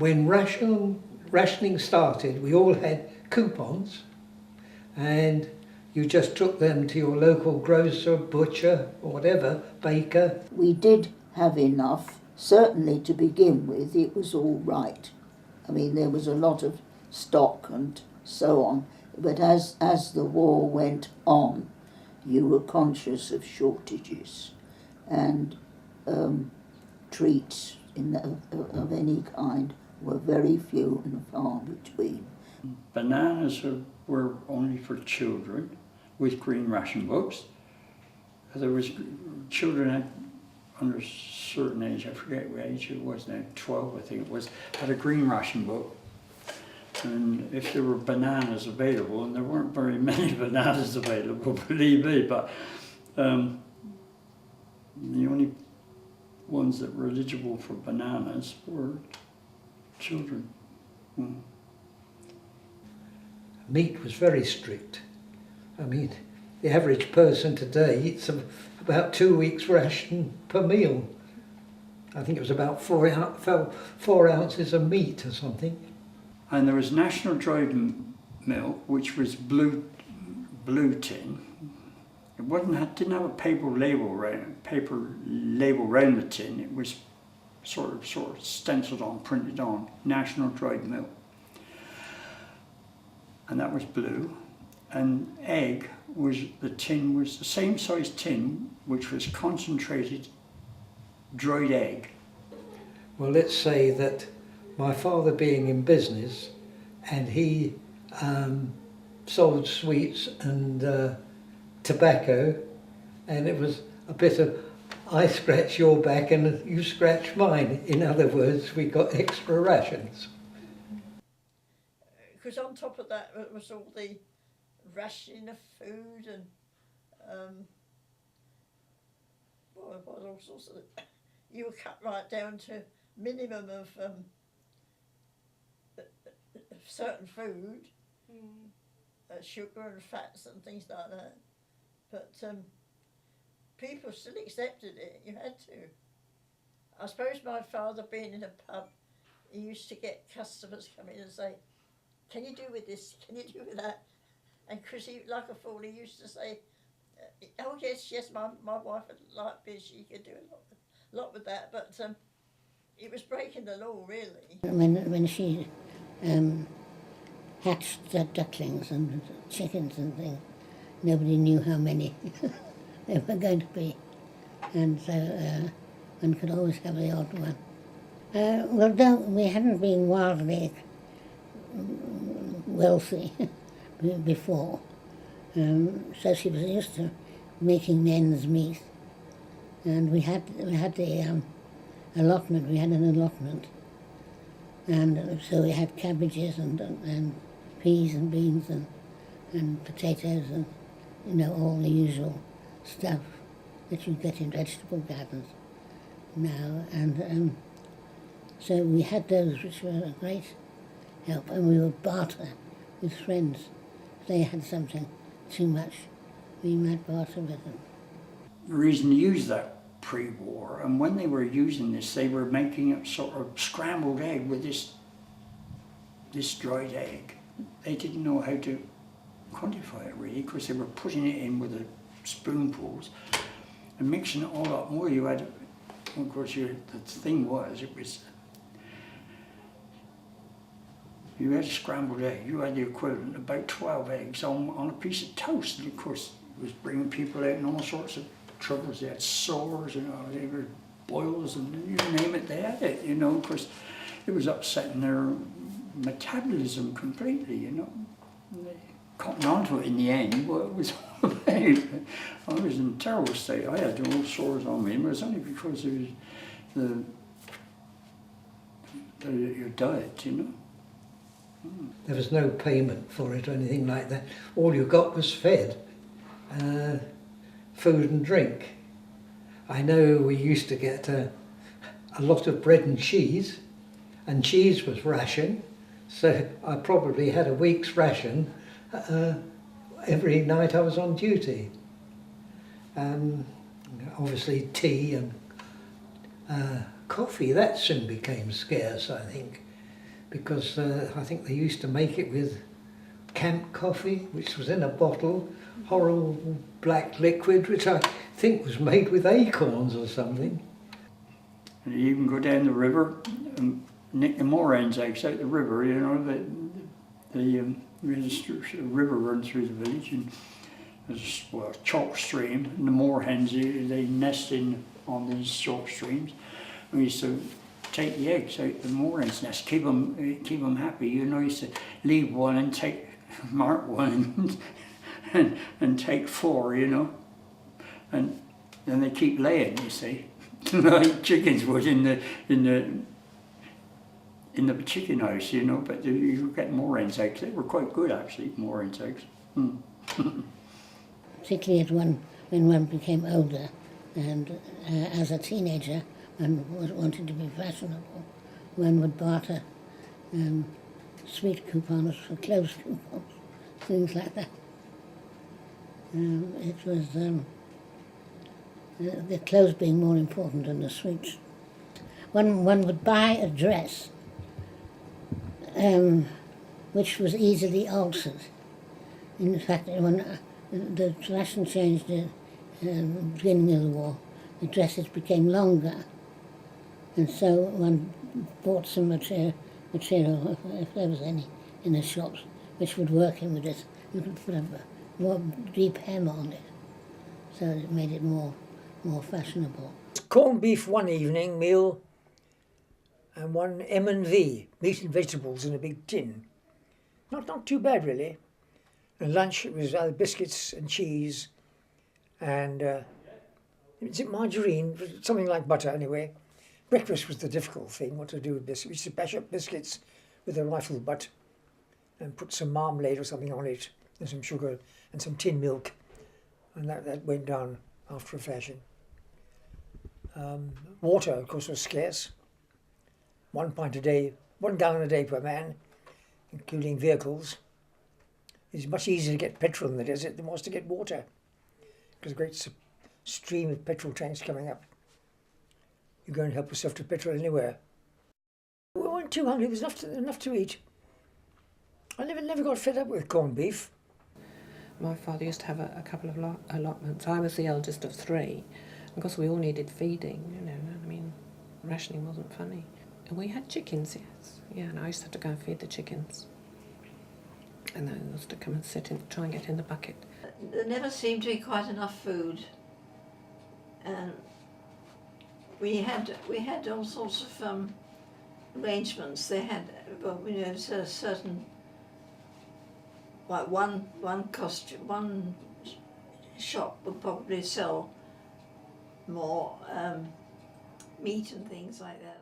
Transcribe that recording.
When rationing started, we all had coupons, and you just took them to your local grocer, butcher, or whatever, baker. We did have enough. Certainly to begin with, it was all right. I mean, there was a lot of stock and so on. But as the war went on, you were conscious of shortages, and treats of any kind were very few and far between. Bananas were only for children with green ration books. There was children under a certain age, I forget what age it was now, 12 I think it was, had a green ration book. And if there were bananas available, and there weren't very many bananas available, believe me, but the only ones that were eligible for bananas were children. Meat was very strict. I mean, the average person today eats about 2 weeks' ration per meal. I think it was about 4 ounces of meat or something. And there was National Dried Milk, which was blue tin. It didn't have a paper label around the tin. It was sort of stenciled on, printed on, National Dried Milk. And that was blue. And egg the same size tin, which was concentrated dried egg. Well, let's say that my father being in business, and he sold sweets and tobacco, and it was a bit of I scratch your back and you scratch mine. In other words, we got extra rations. Because on top of that was all the rationing of food and all sorts of. You were cut right down to minimum of certain food, sugar and fats and things like that. But people still accepted it. You had to. I suppose my father, being in a pub, he used to get customers come in and say, "Can you do with this? Can you do with that?" And because he, like a fool, he used to say, "Oh yes, my wife would like this. She could do a lot with that." But it was breaking the law, really. When she hatched the ducklings and chickens and things, nobody knew how many there were going to be, and so one could always have the odd one. We hadn't been wildly wealthy before, so she was used to making ends meet, and we had the allotment. We had an allotment, and so we had cabbages and peas and beans and potatoes and all the usual stuff that you get in vegetable gardens now, and so we had those, which were a great help, and we would barter with friends. If they had something too much, we might barter with them. The reason to use that pre-war, and when they were using this, they were making a sort of scrambled egg with this dried egg. They didn't know how to quantify it really, because they were putting it in with the spoonfuls and mixing it all up more. You had, of course, the thing was, you had a scrambled egg, you had the equivalent of about 12 eggs on a piece of toast. And of course, it was bringing people out in all sorts of troubles. They had sores, they were boils, and you name it, they had it, Of course, it was upsetting their metabolism completely, And they cottoned onto it in the end, what it was all about. I was in a terrible state. I had all sores on me, but it was only because it was your diet, There was no payment for it or anything like that. All you got was fed, food and drink. I know we used to get a lot of bread and cheese was ration, so I probably had a week's ration every night I was on duty. Obviously tea and coffee, that soon became scarce, I think. because I think they used to make it with camp coffee, which was in a bottle, horrible black liquid, which I think was made with acorns or something. And you even go down the river and nick the moor hens eggs out the river, you know, the river runs through the village, and there's a chalk stream, and the moor hens, they nest on these chalk streams. We used to take the eggs out the moor hen's nest, keep them happy, you know. Used to leave one and mark one and take 4, you know, and then they keep laying, you see, like chickens would in the chicken house, you know. But you get moor hen's eggs. They were quite good, actually, moor hen's eggs. Particularly when one became older, and as a teenager, and wanted to be fashionable, one would barter sweet coupons for clothes coupons, things like that. It was the clothes being more important than the sweets. One would buy a dress which was easily altered. In fact, when the fashion changed at the beginning of the war, the dresses became longer, and so one bought some material if there was any in the shops, which would work in with it. You could put a more deep hem on it, so it made it more fashionable. Corned beef one evening meal, and one M&V, meat and vegetables in a big tin. Not too bad really. And lunch it was either biscuits and cheese, and is it margarine? Something like butter anyway. Breakfast was the difficult thing, what to do with biscuits. We used to bash up biscuits with a rifle butt and put some marmalade or something on it, and some sugar and some tin milk, and that went down after a fashion. Water, of course, was scarce. 1 pint a day, 1 gallon a day per man, including vehicles. It's much easier to get petrol in the desert than it was to get water, because a great stream of petrol tanks coming up. You go and help yourself to petrol anywhere. We weren't too hungry, there was enough to eat. I never got fed up with corned beef. My father used to have a couple of allotments. I was the eldest of 3. Because we all needed feeding, you know, I mean, rationing wasn't funny. And we had chickens, yes. Yeah, and I used to have to go and feed the chickens. And then I used to come and try and get in the bucket. There never seemed to be quite enough food. And we had all sorts of arrangements. They had, well, you know, certain, like one shop would probably sell more meat and things like that.